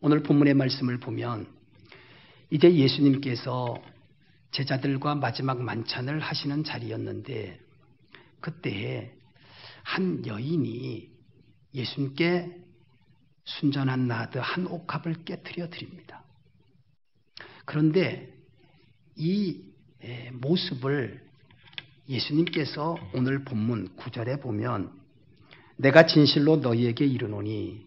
오늘 본문의 말씀을 보면 이제 예수님께서 제자들과 마지막 만찬을 하시는 자리였는데 그때에 한 여인이 예수님께 순전한 나드 한 옥합을 깨뜨려 드립니다. 그런데 이 모습을 예수님께서 오늘 본문 9절에 보면 내가 진실로 너희에게 이르노니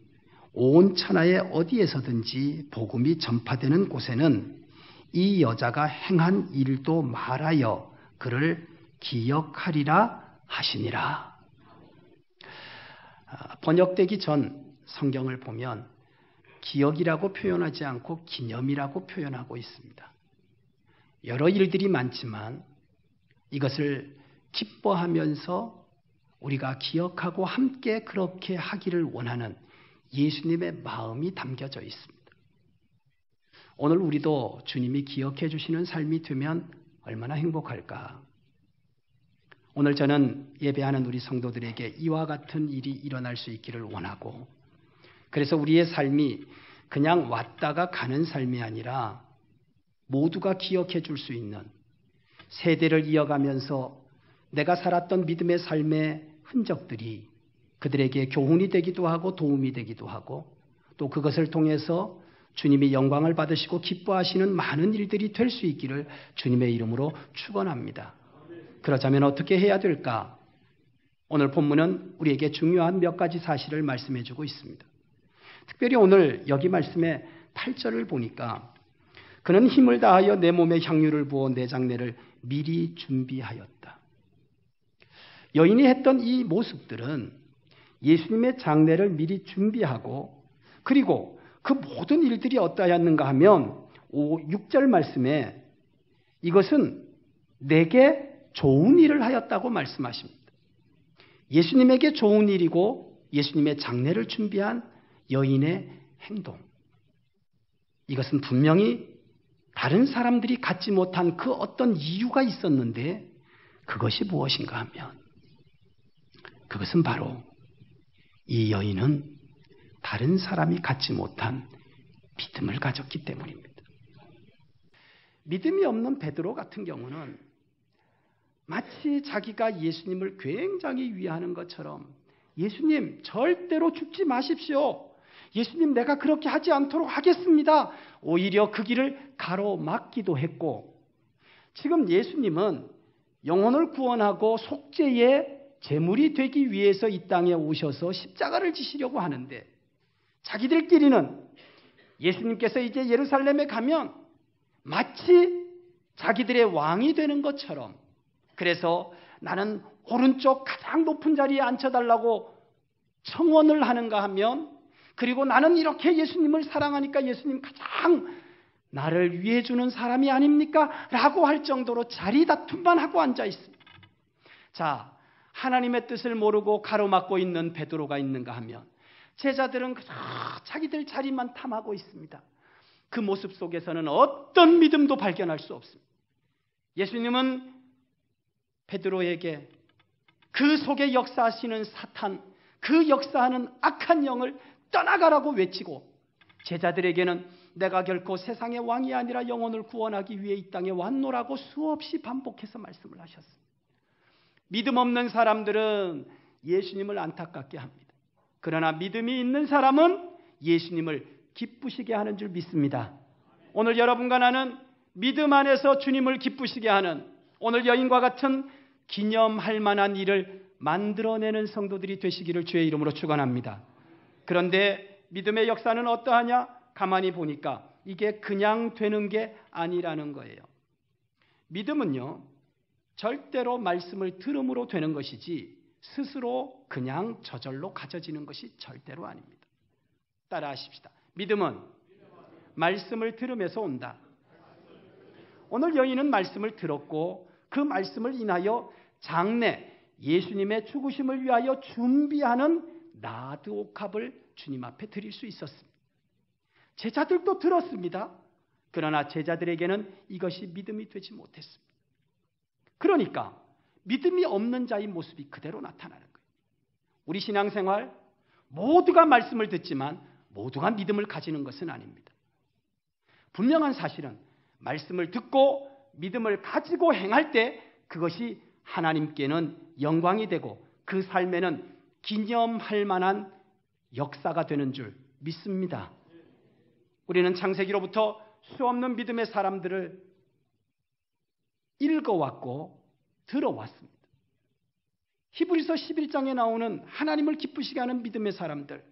온 천하에 어디에서든지 복음이 전파되는 곳에는 이 여자가 행한 일도 말하여 그를 기억하리라 하시니라. 번역되기 전 성경을 보면 기억이라고 표현하지 않고 기념이라고 표현하고 있습니다. 여러 일들이 많지만 이것을 기뻐하면서 우리가 기억하고 함께 그렇게 하기를 원하는 예수님의 마음이 담겨져 있습니다. 오늘 우리도 주님이 기억해 주시는 삶이 되면 얼마나 행복할까? 오늘 저는 예배하는 우리 성도들에게 이와 같은 일이 일어날 수 있기를 원하고, 그래서 우리의 삶이 그냥 왔다가 가는 삶이 아니라 모두가 기억해 줄 수 있는, 세대를 이어가면서 내가 살았던 믿음의 삶의 흔적들이 그들에게 교훈이 되기도 하고 도움이 되기도 하고, 또 그것을 통해서 주님이 영광을 받으시고 기뻐하시는 많은 일들이 될 수 있기를 주님의 이름으로 축원합니다. 그러자면 어떻게 해야 될까? 오늘 본문은 우리에게 중요한 몇 가지 사실을 말씀해 주고 있습니다. 특별히 오늘 여기 말씀의 8절을 보니까 그는 힘을 다하여 내 몸에 향유를 부어 내 장례를 미리 준비하였다. 여인이 했던 이 모습들은 예수님의 장례를 미리 준비하고, 그리고 그 모든 일들이 어떠하였는가 하면 6절 말씀에 이것은 내게 좋은 일을 하였다고 말씀하십니다. 예수님에게 좋은 일이고 예수님의 장례를 준비한 여인의 행동, 이것은 분명히 다른 사람들이 갖지 못한 그 어떤 이유가 있었는데, 그것이 무엇인가 하면 그것은 바로 이 여인은 다른 사람이 갖지 못한 믿음을 가졌기 때문입니다. 믿음이 없는 베드로 같은 경우는 마치 자기가 예수님을 굉장히 위하는 것처럼, 예수님 절대로 죽지 마십시오, 예수님 내가 그렇게 하지 않도록 하겠습니다, 오히려 그 길을 가로막기도 했고, 지금 예수님은 영혼을 구원하고 속죄의 제물이 되기 위해서 이 땅에 오셔서 십자가를 지시려고 하는데, 자기들끼리는 예수님께서 이제 예루살렘에 가면 마치 자기들의 왕이 되는 것처럼, 그래서 나는 오른쪽 가장 높은 자리에 앉혀달라고 청원을 하는가 하면, 그리고 나는 이렇게 예수님을 사랑하니까 예수님 가장 나를 위해 주는 사람이 아닙니까? 라고 할 정도로 자리 다툼만 하고 앉아 있습니다. 자, 하나님의 뜻을 모르고 가로막고 있는 베드로가 있는가 하면 제자들은 그저 자기들 자리만 탐하고 있습니다. 그 모습 속에서는 어떤 믿음도 발견할 수 없습니다. 예수님은 베드로에게 그 속에 역사하시는 사탄, 그 역사하는 악한 영을 떠나가라고 외치고, 제자들에게는 내가 결코 세상의 왕이 아니라 영혼을 구원하기 위해 이 땅에 왔노라고 수없이 반복해서 말씀을 하셨습니다. 믿음 없는 사람들은 예수님을 안타깝게 합니다. 그러나 믿음이 있는 사람은 예수님을 기쁘시게 하는 줄 믿습니다. 오늘 여러분과 나는 믿음 안에서 주님을 기쁘시게 하는, 오늘 여인과 같은 기념할 만한 일을 만들어내는 성도들이 되시기를 주의 이름으로 축원합니다. 그런데 믿음의 역사는 어떠하냐? 가만히 보니까 이게 그냥 되는 게 아니라는 거예요. 믿음은요, 절대로 말씀을 들음으로 되는 것이지 스스로 그냥 저절로 가져지는 것이 절대로 아닙니다. 따라하십시다. 믿음은 말씀을 들음에서 온다. 오늘 여인은 말씀을 들었고 그 말씀을 인하여 장래 예수님의 죽으심을 위하여 준비하는 나드 옥합을 주님 앞에 드릴 수 있었습니다. 제자들도 들었습니다. 그러나 제자들에게는 이것이 믿음이 되지 못했습니다. 그러니까 믿음이 없는 자의 모습이 그대로 나타나는 거예요. 우리 신앙생활 모두가 말씀을 듣지만 모두가 믿음을 가지는 것은 아닙니다. 분명한 사실은 말씀을 듣고 믿음을 가지고 행할 때 그것이 하나님께는 영광이 되고 그 삶에는 기념할 만한 역사가 되는 줄 믿습니다. 우리는 창세기로부터 수없는 믿음의 사람들을 읽어왔고 들어왔습니다. 히브리서 11장에 나오는 하나님을 기쁘시게 하는 믿음의 사람들,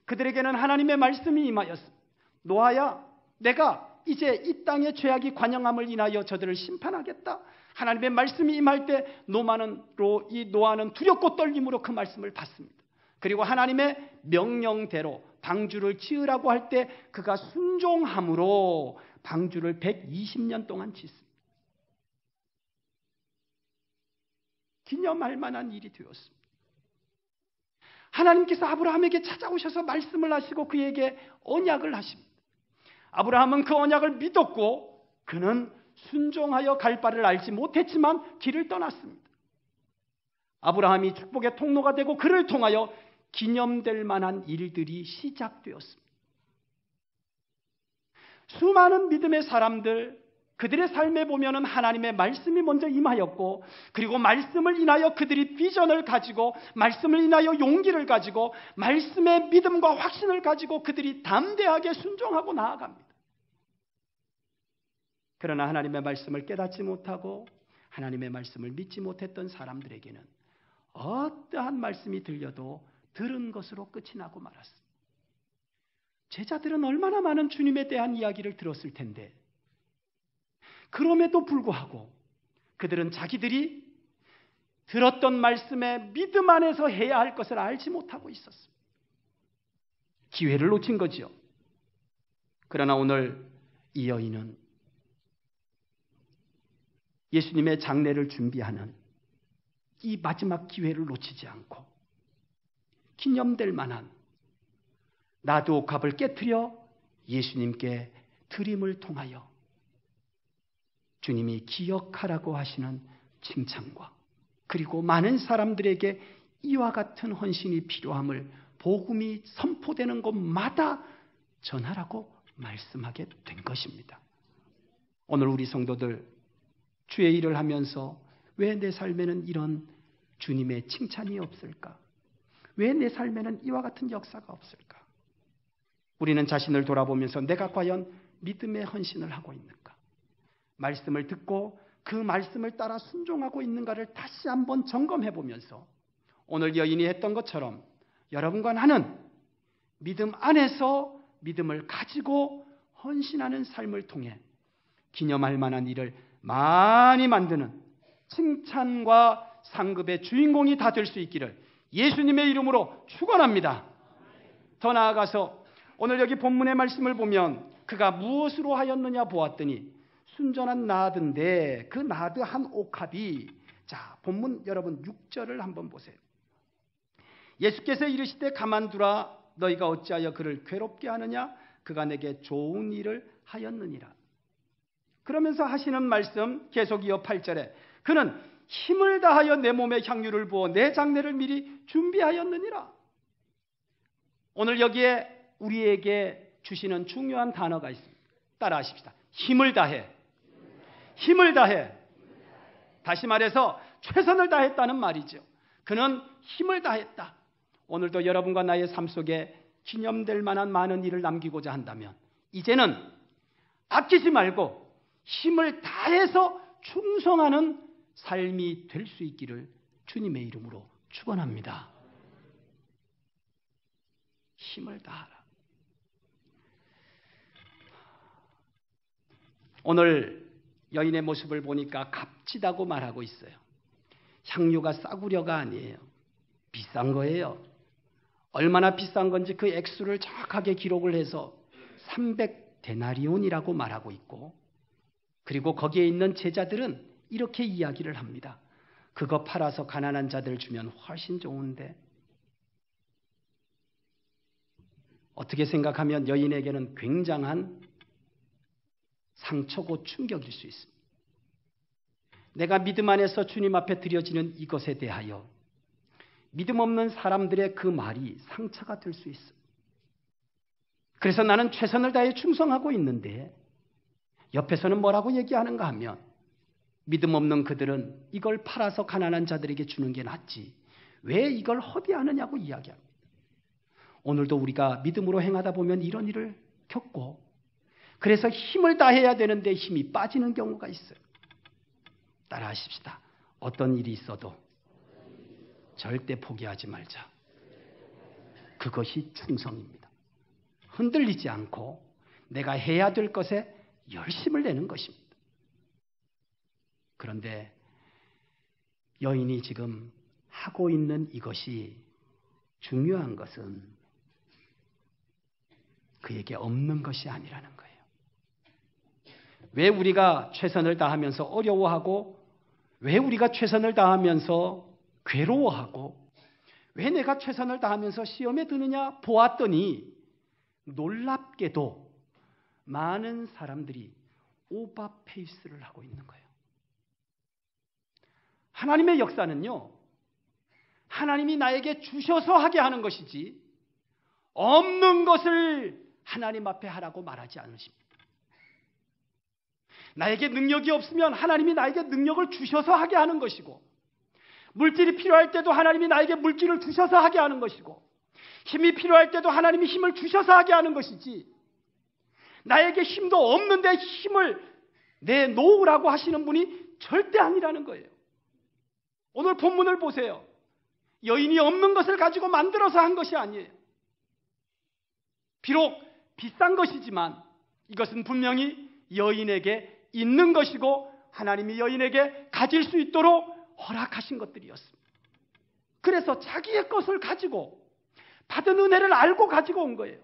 그들에게는 하나님의 말씀이 임하였습니다. 노아야, 내가 이제 이 땅의 죄악이 관영함을 인하여 저들을 심판하겠다. 하나님의 말씀이 임할 때 노아는 두렵고 떨림으로 그 말씀을 받습니다. 그리고 하나님의 명령대로 방주를 지으라고 할 때 그가 순종함으로 방주를 120년 동안 짓습니다. 기념할 만한 일이 되었습니다. 하나님께서 아브라함에게 찾아오셔서 말씀을 하시고 그에게 언약을 하십니다. 아브라함은 그 언약을 믿었고 그는 순종하여 갈 바를 알지 못했지만 길을 떠났습니다. 아브라함이 축복의 통로가 되고 그를 통하여 기념될 만한 일들이 시작되었습니다. 수많은 믿음의 사람들, 그들의 삶에 보면은 하나님의 말씀이 먼저 임하였고, 그리고 말씀을 인하여 그들이 비전을 가지고, 말씀을 인하여 용기를 가지고, 말씀의 믿음과 확신을 가지고 그들이 담대하게 순종하고 나아갑니다. 그러나 하나님의 말씀을 깨닫지 못하고 하나님의 말씀을 믿지 못했던 사람들에게는 어떠한 말씀이 들려도 들은 것으로 끝이 나고 말았습니다. 제자들은 얼마나 많은 주님에 대한 이야기를 들었을 텐데 그럼에도 불구하고 그들은 자기들이 들었던 말씀에 믿음 안에서 해야 할 것을 알지 못하고 있었습니다. 기회를 놓친 거죠. 그러나 오늘 이 여인은 예수님의 장례를 준비하는 이 마지막 기회를 놓치지 않고 기념될 만한 나도 옥합을 깨트려 예수님께 드림을 통하여 주님이 기억하라고 하시는 칭찬과 그리고 많은 사람들에게 이와 같은 헌신이 필요함을 복음이 선포되는 곳마다 전하라고 말씀하게 된 것입니다. 오늘 우리 성도들 주의 일을 하면서 왜 내 삶에는 이런 주님의 칭찬이 없을까? 왜 내 삶에는 이와 같은 역사가 없을까? 우리는 자신을 돌아보면서 내가 과연 믿음의 헌신을 하고 있는가? 말씀을 듣고 그 말씀을 따라 순종하고 있는가를 다시 한번 점검해 보면서 오늘 여인이 했던 것처럼 여러분과 나는 믿음 안에서 믿음을 가지고 헌신하는 삶을 통해 기념할 만한 일을 많이 만드는 칭찬과 상급의 주인공이 다 될 수 있기를 예수님의 이름으로 축원합니다. 더 나아가서 오늘 여기 본문의 말씀을 보면 그가 무엇으로 하였느냐 보았더니 순전한 나드인데 그 나드 한 옥합이 자 본문 여러분 6절을 한번 보세요. 예수께서 이르시되 가만두라 너희가 어찌하여 그를 괴롭게 하느냐 그가 내게 좋은 일을 하였느니라. 그러면서 하시는 말씀 계속 이어 8절에 그는 힘을 다하여 내 몸에 향유를 부어 내 장례를 미리 준비하였느니라. 오늘 여기에 우리에게 주시는 중요한 단어가 있습니다. 따라하십시다. 힘을 다해. 힘을 다해. 다시 말해서 최선을 다했다는 말이죠. 그는 힘을 다했다. 오늘도 여러분과 나의 삶 속에 기념될 만한 많은 일을 남기고자 한다면 이제는 아끼지 말고 힘을 다해서 충성하는 삶이 될 수 있기를 주님의 이름으로 축원합니다. 힘을 다하라. 오늘 여인의 모습을 보니까 값지다고 말하고 있어요. 향유가 싸구려가 아니에요. 비싼 거예요. 얼마나 비싼 건지 그 액수를 정확하게 기록을 해서 300데나리온이라고 말하고 있고 그리고 거기에 있는 제자들은 이렇게 이야기를 합니다. 그거 팔아서 가난한 자들 주면 훨씬 좋은데 어떻게 생각하면 여인에게는 굉장한 상처고 충격일 수 있습니다. 내가 믿음 안에서 주님 앞에 드려지는 이것에 대하여 믿음 없는 사람들의 그 말이 상처가 될 수 있습니다. 그래서 나는 최선을 다해 충성하고 있는데 옆에서는 뭐라고 얘기하는가 하면 믿음 없는 그들은 이걸 팔아서 가난한 자들에게 주는 게 낫지 왜 이걸 허비하느냐고 이야기합니다. 오늘도 우리가 믿음으로 행하다 보면 이런 일을 겪고 그래서 힘을 다해야 되는데 힘이 빠지는 경우가 있어요. 따라하십시다. 어떤 일이 있어도 절대 포기하지 말자. 그것이 충성입니다. 흔들리지 않고 내가 해야 될 것에 열심을 내는 것입니다. 그런데 여인이 지금 하고 있는 이것이 중요한 것은 그에게 없는 것이 아니라는 거예요. 왜 우리가 최선을 다하면서 어려워하고 왜 우리가 최선을 다하면서 괴로워하고 왜 내가 최선을 다하면서 시험에 드느냐 보았더니 놀랍게도 많은 사람들이 오버페이스를 하고 있는 거예요. 하나님의 역사는요. 하나님이 나에게 주셔서 하게 하는 것이지 없는 것을 하나님 앞에 하라고 말하지 않으십니다. 나에게 능력이 없으면 하나님이 나에게 능력을 주셔서 하게 하는 것이고 물질이 필요할 때도 하나님이 나에게 물질을 주셔서 하게 하는 것이고 힘이 필요할 때도 하나님이 힘을 주셔서 하게 하는 것이지 나에게 힘도 없는데 힘을 내놓으라고 하시는 분이 절대 아니라는 거예요. 오늘 본문을 보세요. 여인이 없는 것을 가지고 만들어서 한 것이 아니에요. 비록 비싼 것이지만 이것은 분명히 여인에게 있는 것이고 하나님이 여인에게 가질 수 있도록 허락하신 것들이었습니다. 그래서 자기의 것을 가지고 받은 은혜를 알고 가지고 온 거예요.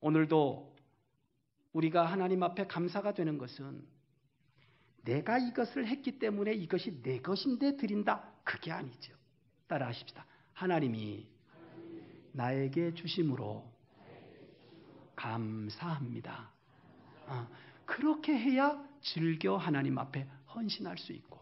오늘도 우리가 하나님 앞에 감사가 되는 것은 내가 이것을 했기 때문에 이것이 내 것인데 드린다. 그게 아니죠. 따라하십시다. 하나님이 나에게 주심으로 감사합니다. 그렇게 해야 즐겨 하나님 앞에 헌신할 수 있고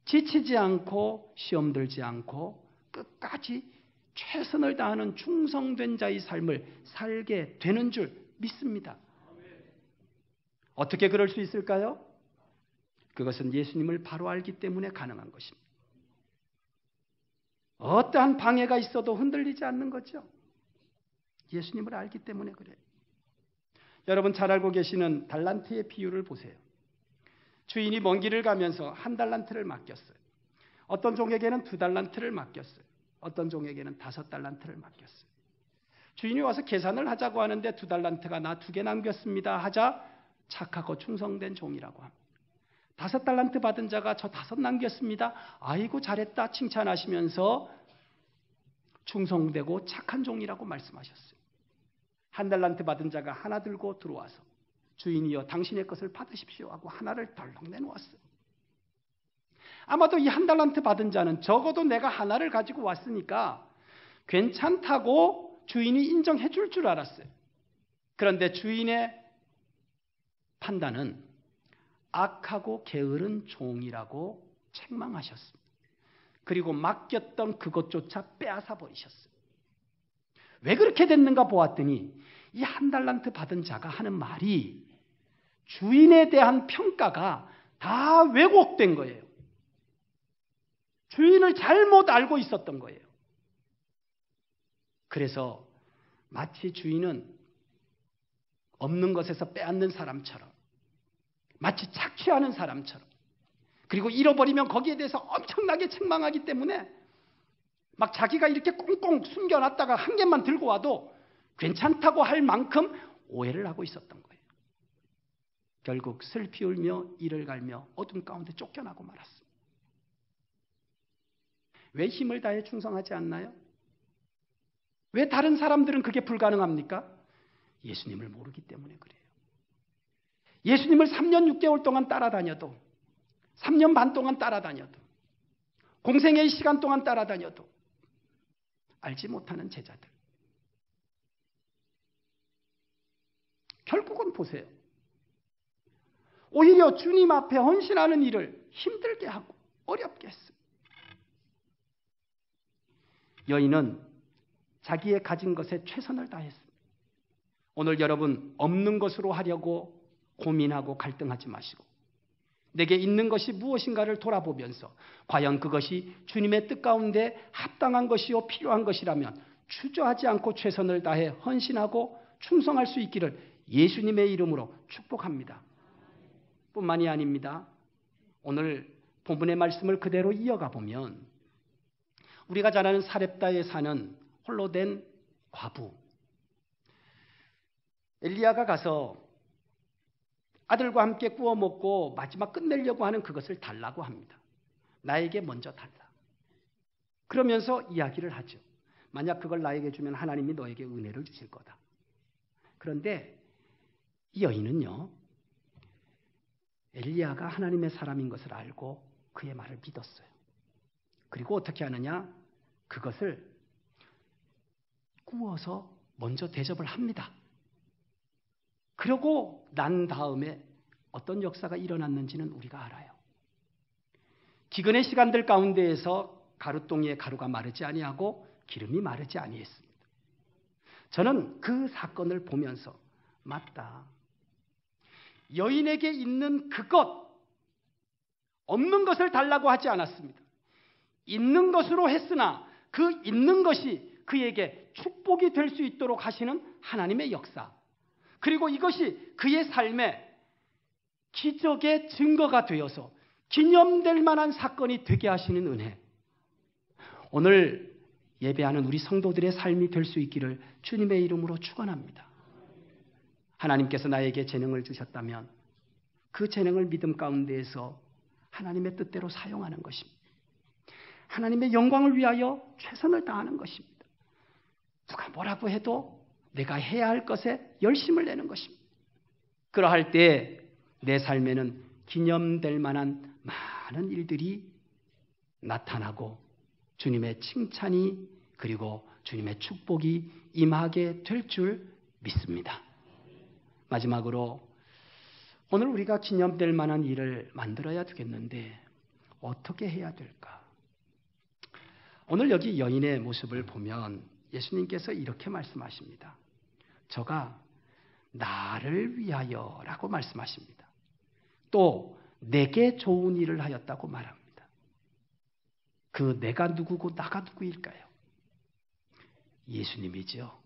지치지 않고 시험 들지 않고 끝까지 최선을 다하는 충성된 자의 삶을 살게 되는 줄 믿습니다. 어떻게 그럴 수 있을까요? 그것은 예수님을 바로 알기 때문에 가능한 것입니다. 어떠한 방해가 있어도 흔들리지 않는 거죠. 예수님을 알기 때문에 그래요. 여러분 잘 알고 계시는 달란트의 비유를 보세요. 주인이 먼 길을 가면서 1달란트를 맡겼어요. 어떤 종에게는 2달란트를 맡겼어요. 어떤 종에게는 5달란트를 맡겼어요. 주인이 와서 계산을 하자고 하는데 2달란트가 나 2개 남겼습니다 하자 착하고 충성된 종이라고 합니다. 5달란트 받은 자가 저 5 남겼습니다. 아이고 잘했다 칭찬하시면서 충성되고 착한 종이라고 말씀하셨어요. 1달란트 받은 자가 하나 들고 들어와서 주인이여 당신의 것을 받으십시오 하고 하나를 덜렁 내놓았어요. 아마도 이 1달란트 받은 자는 적어도 내가 하나를 가지고 왔으니까 괜찮다고 주인이 인정해 줄 줄 알았어요. 그런데 주인의 판단은 악하고 게으른 종이라고 책망하셨습니다. 그리고 맡겼던 그것조차 빼앗아 버리셨어요. 왜 그렇게 됐는가 보았더니 이 1달란트 받은 자가 하는 말이 주인에 대한 평가가 다 왜곡된 거예요. 주인을 잘못 알고 있었던 거예요. 그래서 마치 주인은 없는 것에서 빼앗는 사람처럼 마치 착취하는 사람처럼 그리고 잃어버리면 거기에 대해서 엄청나게 책망하기 때문에 막 자기가 이렇게 꽁꽁 숨겨놨다가 한 개만 들고 와도 괜찮다고 할 만큼 오해를 하고 있었던 거예요. 결국 슬피 울며 이를 갈며 어둠 가운데 쫓겨나고 말았습니다. 왜 힘을 다해 충성하지 않나요? 왜 다른 사람들은 그게 불가능합니까? 예수님을 모르기 때문에 그래요. 예수님을 3년 6개월 동안 따라다녀도 3년 반 동안 따라다녀도 공생의 시간 동안 따라다녀도 알지 못하는 제자들. 결국은 보세요. 오히려 주님 앞에 헌신하는 일을 힘들게 하고 어렵게 했어요. 여인은 자기의 가진 것에 최선을 다했습니다. 오늘 여러분 없는 것으로 하려고 고민하고 갈등하지 마시고 내게 있는 것이 무엇인가를 돌아보면서 과연 그것이 주님의 뜻 가운데 합당한 것이요 필요한 것이라면 주저하지 않고 최선을 다해 헌신하고 충성할 수 있기를 예수님의 이름으로 축복합니다. 뿐만이 아닙니다. 오늘 본문의 말씀을 그대로 이어가 보면 우리가 잘 아는 사렙다에 사는 홀로 된 과부 엘리야가 가서 아들과 함께 구워 먹고 마지막 끝내려고 하는 그것을 달라고 합니다. 나에게 먼저 달라. 그러면서 이야기를 하죠. 만약 그걸 나에게 주면 하나님이 너에게 은혜를 주실 거다. 그런데 이 여인은요. 엘리야가 하나님의 사람인 것을 알고 그의 말을 믿었어요. 그리고 어떻게 하느냐? 그것을 구워서 먼저 대접을 합니다. 그러고 난 다음에 어떤 역사가 일어났는지는 우리가 알아요. 기근의 시간들 가운데에서 가루똥이에 가루가 마르지 아니하고 기름이 마르지 아니했습니다. 저는 그 사건을 보면서 맞다. 여인에게 있는 그것, 없는 것을 달라고 하지 않았습니다. 있는 것으로 했으나 그 있는 것이 그에게 축복이 될 수 있도록 하시는 하나님의 역사. 그리고 이것이 그의 삶에 기적의 증거가 되어서 기념될 만한 사건이 되게 하시는 은혜. 오늘 예배하는 우리 성도들의 삶이 될 수 있기를 주님의 이름으로 축원합니다. 하나님께서 나에게 재능을 주셨다면 그 재능을 믿음 가운데에서 하나님의 뜻대로 사용하는 것입니다. 하나님의 영광을 위하여 최선을 다하는 것입니다. 누가 뭐라고 해도 내가 해야 할 것에 열심을 내는 것입니다. 그러할 때 내 삶에는 기념될 만한 많은 일들이 나타나고 주님의 칭찬이 그리고 주님의 축복이 임하게 될 줄 믿습니다. 마지막으로 오늘 우리가 기념될 만한 일을 만들어야 되겠는데 어떻게 해야 될까? 오늘 여기 여인의 모습을 보면 예수님께서 이렇게 말씀하십니다. 저가 나를 위하여라고 말씀하십니다. 또 내게 좋은 일을 하였다고 말합니다. 그 내가 누구고 나가 누구일까요? 예수님이죠.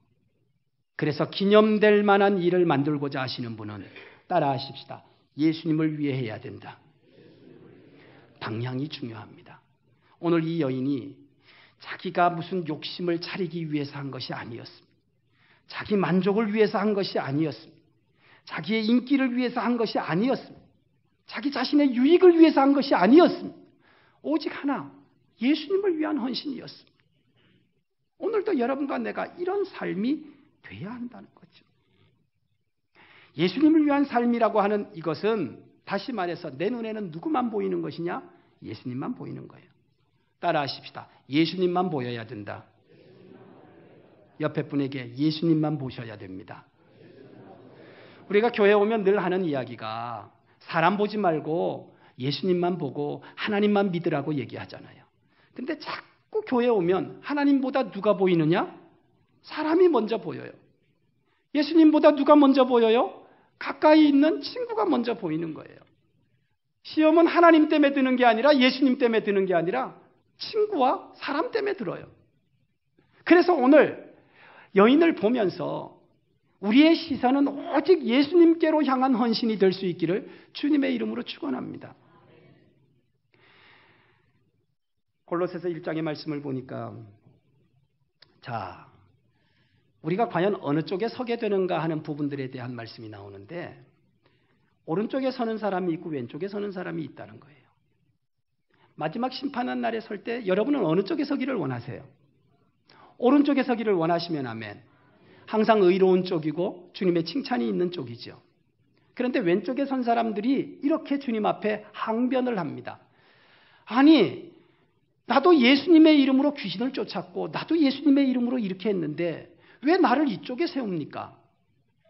그래서 기념될 만한 일을 만들고자 하시는 분은 따라하십시다. 예수님을 위해 해야 된다. 방향이 중요합니다. 오늘 이 여인이 자기가 무슨 욕심을 차리기 위해서 한 것이 아니었습니다. 자기 만족을 위해서 한 것이 아니었습니다. 자기의 인기를 위해서 한 것이 아니었습니다. 자기 자신의 유익을 위해서 한 것이 아니었습니다. 오직 하나, 예수님을 위한 헌신이었습니다. 오늘도 여러분과 내가 이런 삶이 돼야 한다는 거죠. 예수님을 위한 삶이라고 하는 이것은 다시 말해서 내 눈에는 누구만 보이는 것이냐? 예수님만 보이는 거예요. 따라하십시다. 예수님만 보여야 된다. 옆에 분에게 예수님만 보셔야 됩니다. 우리가 교회 오면 늘 하는 이야기가 사람 보지 말고 예수님만 보고 하나님만 믿으라고 얘기하잖아요. 근데 자꾸 교회 오면 하나님보다 누가 보이느냐? 사람이 먼저 보여요. 예수님보다 누가 먼저 보여요? 가까이 있는 친구가 먼저 보이는 거예요. 시험은 하나님 때문에 드는 게 아니라 예수님 때문에 드는 게 아니라 친구와 사람 때문에 들어요. 그래서 오늘 여인을 보면서 우리의 시선은 오직 예수님께로 향한 헌신이 될 수 있기를 주님의 이름으로 축원합니다. 골로새서 1장의 말씀을 보니까 자, 우리가 과연 어느 쪽에 서게 되는가 하는 부분들에 대한 말씀이 나오는데 오른쪽에 서는 사람이 있고 왼쪽에 서는 사람이 있다는 거예요. 마지막 심판한 날에 설 때 여러분은 어느 쪽에 서기를 원하세요? 오른쪽에 서기를 원하시면 아멘. 항상 의로운 쪽이고 주님의 칭찬이 있는 쪽이죠. 그런데 왼쪽에 선 사람들이 이렇게 주님 앞에 항변을 합니다. 아니, 나도 예수님의 이름으로 귀신을 쫓았고 나도 예수님의 이름으로 이렇게 했는데 왜 나를 이쪽에 세웁니까?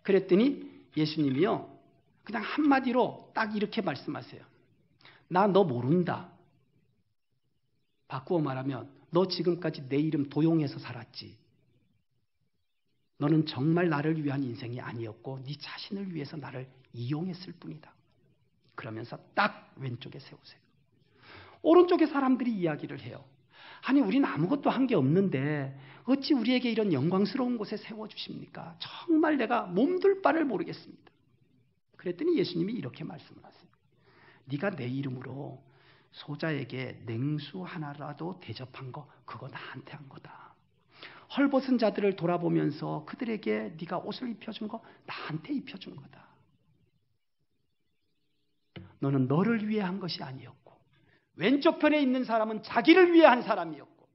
그랬더니 예수님이요. 그냥 한마디로 딱 이렇게 말씀하세요. 나 너 모른다. 바꾸어 말하면 너 지금까지 내 이름 도용해서 살았지. 너는 정말 나를 위한 인생이 아니었고 네 자신을 위해서 나를 이용했을 뿐이다. 그러면서 딱 왼쪽에 세우세요. 오른쪽에 사람들이 이야기를 해요. 아니 우린 아무것도 한 게 없는데 어찌 우리에게 이런 영광스러운 곳에 세워주십니까? 정말 내가 몸둘 바를 모르겠습니다. 그랬더니 예수님이 이렇게 말씀을 하세요. 네가 내 이름으로 소자에게 냉수 하나라도 대접한 거 그거 나한테 한 거다. 헐벗은 자들을 돌아보면서 그들에게 네가 옷을 입혀준 거 나한테 입혀준 거다. 너는 너를 위해 한 것이 아니었고 왼쪽 편에 있는 사람은 자기를 위해 한 사람이었고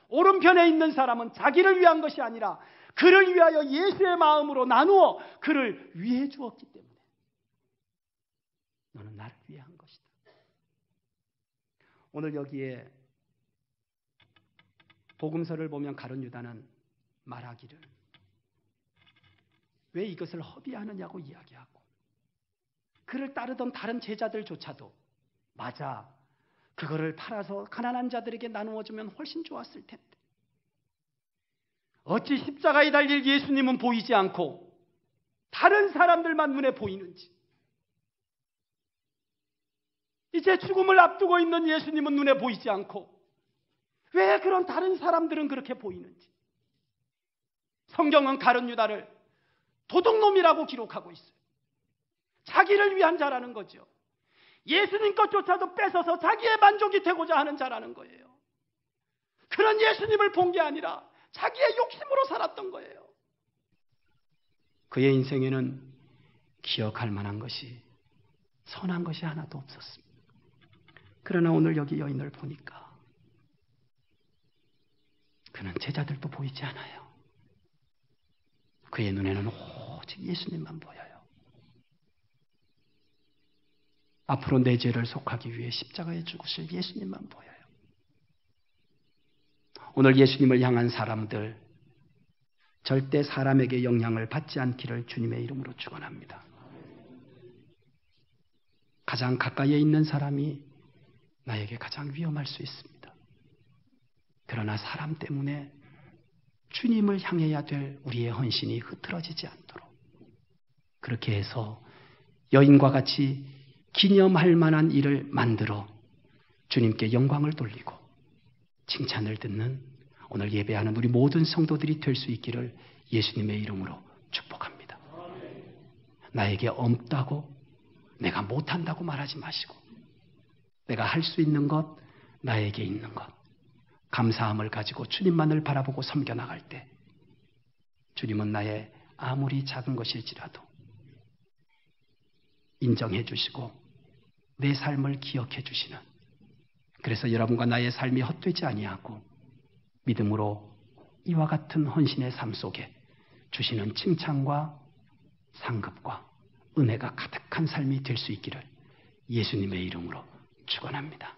오른편에 있는 사람은 자기를 위한 것이 아니라 그를 위하여 예수의 마음으로 나누어 그를 위해 주었기 때문에 너는 나를 위해 한 것이다. 오늘 여기에 복음서를 보면 가룟 유다는 말하기를 왜 이것을 허비하느냐고 이야기하고 그를 따르던 다른 제자들조차도 맞아 그거를 팔아서 가난한 자들에게 나누어주면 훨씬 좋았을 텐데 어찌 십자가에 달릴 예수님은 보이지 않고 다른 사람들만 눈에 보이는지 이제 죽음을 앞두고 있는 예수님은 눈에 보이지 않고 왜 그런 다른 사람들은 그렇게 보이는지 성경은 가룟 유다를 도둑놈이라고 기록하고 있어요. 자기를 위한 자라는 거죠. 예수님 것조차도 뺏어서 자기의 만족이 되고자 하는 자라는 거예요. 그런 예수님을 본 게 아니라 자기의 욕심으로 살았던 거예요. 그의 인생에는 기억할 만한 것이 선한 것이 하나도 없었습니다. 그러나 오늘 여기 여인을 보니까 그는 제자들도 보이지 않아요. 그의 눈에는 오직 예수님만 보여요. 앞으로 내 죄를 속하기 위해 십자가에 죽으실 예수님만 보여요. 오늘 예수님을 향한 사람들 절대 사람에게 영향을 받지 않기를 주님의 이름으로 축원합니다. 가장 가까이에 있는 사람이 나에게 가장 위험할 수 있습니다. 그러나 사람 때문에 주님을 향해야 될 우리의 헌신이 흐트러지지 않도록 그렇게 해서 여인과 같이 기념할 만한 일을 만들어 주님께 영광을 돌리고 칭찬을 듣는 오늘 예배하는 우리 모든 성도들이 될 수 있기를 예수님의 이름으로 축복합니다. 나에게 없다고 내가 못한다고 말하지 마시고 내가 할 수 있는 것, 나에게 있는 것 감사함을 가지고 주님만을 바라보고 섬겨나갈 때 주님은 나의 아무리 작은 것일지라도 인정해 주시고 내 삶을 기억해 주시는 그래서 여러분과 나의 삶이 헛되지 아니하고 믿음으로 이와 같은 헌신의 삶 속에 주시는 칭찬과 상급과 은혜가 가득한 삶이 될 수 있기를 예수님의 이름으로 축원합니다.